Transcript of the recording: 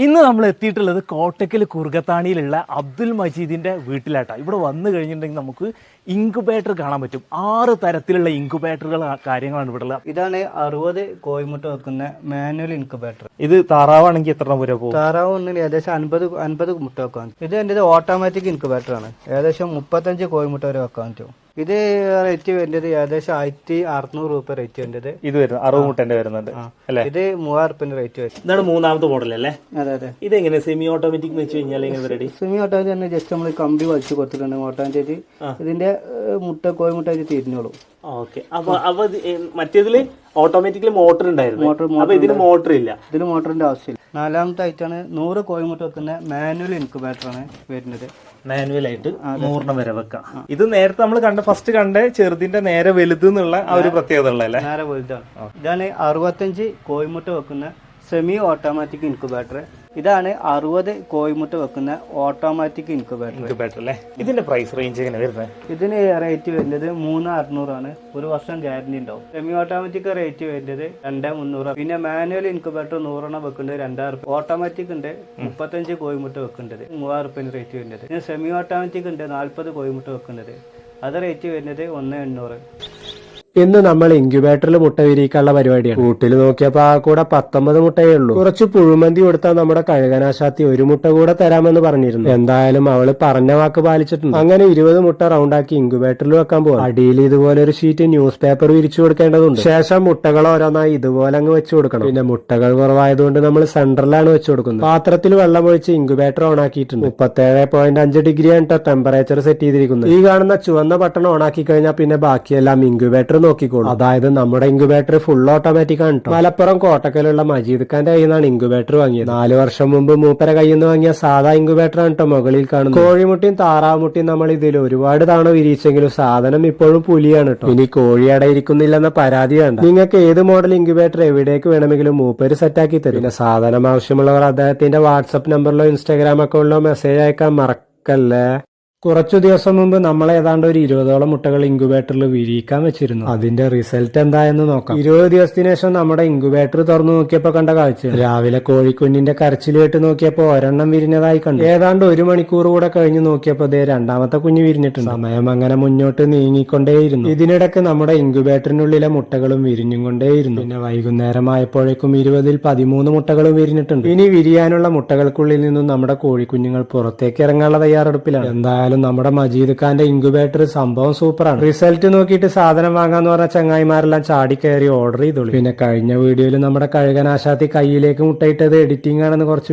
ഇന്ന് നമ്മൾ എത്തിയിട്ടുള്ളത് കോട്ടക്കൽ കുറുകത്താണിയിലുള്ള അബ്ദുൽ മജീദിന്റെ വീട്ടിലാട്ടാ. ഇവിടെ വന്നു കഴിഞ്ഞിട്ടുണ്ടെങ്കിൽ നമുക്ക് ഇൻക്യുബേറ്റർ കാണാൻ പറ്റും. 6 തരത്തിലുള്ള ഇൻക്യുബേറ്ററുകൾ കാര്യങ്ങളാണ് ഇവിടെ ഉള്ളത്. ഇതാണ് 60 കോഴിമുട്ട വെക്കുന്ന മാനുവൽ ഇൻക്യുബേറ്റർ. ഇത് താറാവാണെങ്കിൽ എത്ര രൂപ പോകും? താറാവ് ഒന്നിന് ഏകദേശം 50 മുട്ട വെക്കാൻ. ഇത് എന്റെ ഓട്ടോമാറ്റിക് ഇൻക്യുബേറ്റർ ആണ്. ഏകദേശം 35 കോഴിമുട്ട വരെ വെക്കാൻ പറ്റും. ഇത് റേറ്റ് വരുന്നത് ഏകദേശം 1600 രൂപ റേറ്റ് വരുന്നത്. ഇത് വരുന്നത് 60 മുട്ടന്റെ വരുന്നുണ്ട് അല്ലെ? ഇത് 3000 റേറ്റ് വരും. ഇതാണ് മൂന്നാമത്തെ മോഡൽ അല്ലേ? അതെ അതെ. ഇത് എങ്ങനെ സെമി ഓട്ടോമാറ്റിക് വെച്ച് കഴിഞ്ഞാൽ എങ്ങനെ റെഡി? സെമി ഓട്ടോമാറ്റിക് തന്നെ ജസ്റ്റ് നമ്മൾ കമ്പി വലിച്ചു കൊടുത്തിട്ടുണ്ട്. ഓട്ടോമാറ്റിക് ഇതിന്റെ കോഴിമുട്ട തിരിഞ്ഞോളൂ. ഓക്കെ. അപ്പൊ മറ്റേതില് ഓട്ടോമാറ്റിക്കലി മോട്ടർ ഉണ്ടായിരുന്നു. അപ്പൊ ഇതിന് മോട്ടർ ഇല്ല. ഇതിന് മോട്ടറിന്റെ ആവശ്യമില്ല. 4ാമത്തെ ആയിട്ടാണ് 100 കോഴിമുട്ട വെക്കുന്ന മാനുവൽ ഇൻക്യുബേറ്റർ ആണ് വരുന്നത്. മാനുവൽ ആയിട്ട് 100 വരെ വെക്കാം. ഇത് നേരത്തെ നമ്മൾ ഫസ്റ്റ് കണ്ട ചെറുതിന്റെ നേരെ വലുത് എന്നുള്ള ആ ഒരു പ്രത്യേകത ഉള്ളതല്ലേ? നേരെ വലുതാണ്. ഇതാണ് 65 കോഴിമുട്ട വെക്കുന്ന സെമി ഓട്ടോമാറ്റിക് ഇൻക്യുബേറ്റർ. ഇതാണ് 60 കോഴിമുട്ട വെക്കുന്ന ഓട്ടോമാറ്റിക് ഇൻക്യുബേറ്റർ അല്ലേ? ഇതിന്റെ പ്രൈസ് റേഞ്ച് എങ്ങനെ വരുന്നത്? ഇതിന് റേറ്റ് വരുന്നത് 3600 ആണ്. 1 വർഷം ഗ്യാരണ്ടി ഉണ്ടാവും. സെമി ഓട്ടോമാറ്റിക് റേറ്റ് വരുന്നത് 2300. പിന്നെ മാനുവൽ ഇൻക്യുബേറ്റർ 100 വെക്കുന്നത് 2000. ഓട്ടോമാറ്റിക് ഉണ്ട് 35 കോഴിമുട്ട വെക്കേണ്ടത് 3000 റേറ്റ് വരുന്നത്. പിന്നെ സെമി ഓട്ടോമാറ്റിക് ഉണ്ട് 40 കോഴിമുട്ട വെക്കുന്നത്. അത് റേറ്റ് വരുന്നത് 1800. ഇന്ന് നമ്മൾ ഇൻക്യുബേറ്ററിൽ മുട്ട വിരിയിക്കാനുള്ള പരിപാടിയാണ്. കൂട്ടിൽ നോക്കിയപ്പോ ആ കൂടെ 19 മുട്ടയേ ഉള്ളൂ. കുറച്ച് പുഴുമന്തി കൊടുത്താൽ നമ്മുടെ കഴുകനാശാത്തി 1 മുട്ട കൂടെ തരാമെന്ന് പറഞ്ഞിരുന്നു. എന്തായാലും അവള് പറഞ്ഞ വാക്ക് പാലിച്ചിട്ടുണ്ട്. അങ്ങനെ 20 മുട്ട റൗണ്ടാക്കി ഇൻക്യുബേറ്ററിൽ വെക്കാൻ പോകും. അടിയിൽ ഇതുപോലെ ഒരു ഷീറ്റ് ന്യൂസ് പേപ്പർ വിരിച്ചു കൊടുക്കേണ്ടതുണ്ട്. ശേഷം മുട്ടകൾ ഓരോന്നായി ഇതുപോലെ അങ്ങ് വെച്ചു കൊടുക്കണം. പിന്നെ മുട്ടകൾ കുറവായതുകൊണ്ട് നമ്മൾ സെന്ററിലാണ് വെച്ചു കൊടുക്കുന്നത്. പാത്രത്തിൽ വെള്ളം ഒഴിച്ച് ഇൻക്യുബേറ്റർ ഓൺ ആക്കിയിട്ടുണ്ട്. 37.5 ഡിഗ്രിയാണ് ടെമ്പറേച്ചർ സെറ്റ് ചെയ്തിരിക്കുന്നത്. ഈ കാണുന്ന ചുവന്ന ബട്ടൺ ഓൺ ആക്കി കഴിഞ്ഞാൽ പിന്നെ ബാക്കിയെല്ലാം ഇൻക്യുബേറ്റർ നോക്കിക്കോളൂ. അതായത് നമ്മുടെ ഇൻക്യുബേറ്റർ ഫുൾ ഓട്ടോമാറ്റിക് ആണ്. മലപ്പുറം കോട്ടക്കലുള്ള മജീദ് ഖാന്റെ കയ്യിൽ നിന്നാണ് ഇൻക്യുബേറ്റർ വാങ്ങിയത്. 4 വർഷം മുമ്പ് മൂപ്പര കയ്യിൽ നിന്ന് വാങ്ങിയ സാധാ ഇൻക്യുബേറ്റർ ആണ് കേട്ടോ മുകളിൽ കാണുന്നത്. കോഴിമുട്ടിയും താറാമുട്ടിയും നമ്മൾ ഇതിൽ ഒരുപാട് തവണ വിരിച്ചെങ്കിലും സാധനം ഇപ്പോഴും പുലിയാണ് കേട്ടോ. ഇനി കോഴി അടയിരിക്കുന്നില്ലെന്ന പരാതി വേണ്ട. നിങ്ങൾക്ക് ഏത് മോഡൽ ഇൻക്യുബേറ്റർ എവിടേക്ക് വേണമെങ്കിലും മൂപ്പര് സെറ്റാക്കി തരും. പിന്നെ സാധനം ആവശ്യമുള്ളവർ അദ്ദേഹത്തിന്റെ വാട്സപ്പ് നമ്പറിലോ ഇൻസ്റ്റാഗ്രാം അക്കൗണ്ടിലോ മെസ്സേജ് അയക്കാൻ മറക്കല്ലേ. കുറച്ചു ദിവസം മുമ്പ് നമ്മൾ ഏതാണ്ട് ഒരു 20ഓളം മുട്ടകൾ ഇൻക്യുബേറ്ററിൽ വിരിയിക്കാൻ വെച്ചിരുന്നു. അതിന്റെ റിസൾട്ട് എന്തായെന്ന് നോക്കാം. 20 ദിവസത്തിന് ശേഷം നമ്മുടെ ഇൻക്യുബേറ്റർ തുറന്നു നോക്കിയപ്പോ കണ്ട കാഴ്ച, രാവിലെ കോഴിക്കുഞ്ഞിന്റെ കരച്ചിൽ കേട്ട് നോക്കിയപ്പോ ഒരെണ്ണം വിരിഞ്ഞതായി കണ്ടു. ഏതാണ്ട് 1 മണിക്കൂർ കൂടെ കഴിഞ്ഞ് നോക്കിയപ്പോ രണ്ടാമത്തെ കുഞ്ഞ് വിരിഞ്ഞിട്ടുണ്ട്. സമയം അങ്ങനെ മുന്നോട്ട് നീങ്ങിക്കൊണ്ടേയിരുന്നു. ഇതിനിടയ്ക്ക് നമ്മുടെ ഇൻക്യുബേറ്ററിനുള്ളിലെ മുട്ടകളും വിരിഞ്ഞും കൊണ്ടേയിരുന്നു. പിന്നെ വൈകുന്നേരമായപ്പോഴേക്കും 20ൽ 13 മുട്ടകളും വിരിഞ്ഞിട്ടുണ്ട്. ഇനി വിരിയാനുള്ള മുട്ടകൾക്കുള്ളിൽ നിന്നും നമ്മുടെ കോഴിക്കുഞ്ഞുങ്ങൾ പുറത്തേക്ക് ഇറങ്ങാനുള്ള തയ്യാറെടുപ്പിലാണ്. എന്തായാലും നമ്മുടെ മജീദ് ഖാന്റെ ഇൻക്യുബേറ്റർ സംഭവം സൂപ്പറാണ്. റിസൾട്ട് നോക്കിയിട്ട് സാധനം വാങ്ങാന്ന് പറഞ്ഞ ചങ്ങായിമാരെല്ലാം ചാടി കയറി ഓർഡർ ചെയ്തോളൂ. പിന്നെ കഴിഞ്ഞ വീഡിയോയിൽ നമ്മുടെ കഴുകനാശാത്തി കയ്യിലേക്ക് മുട്ടയിട്ടത് എഡിറ്റിംഗ് ആണെന്ന് കുറച്ച്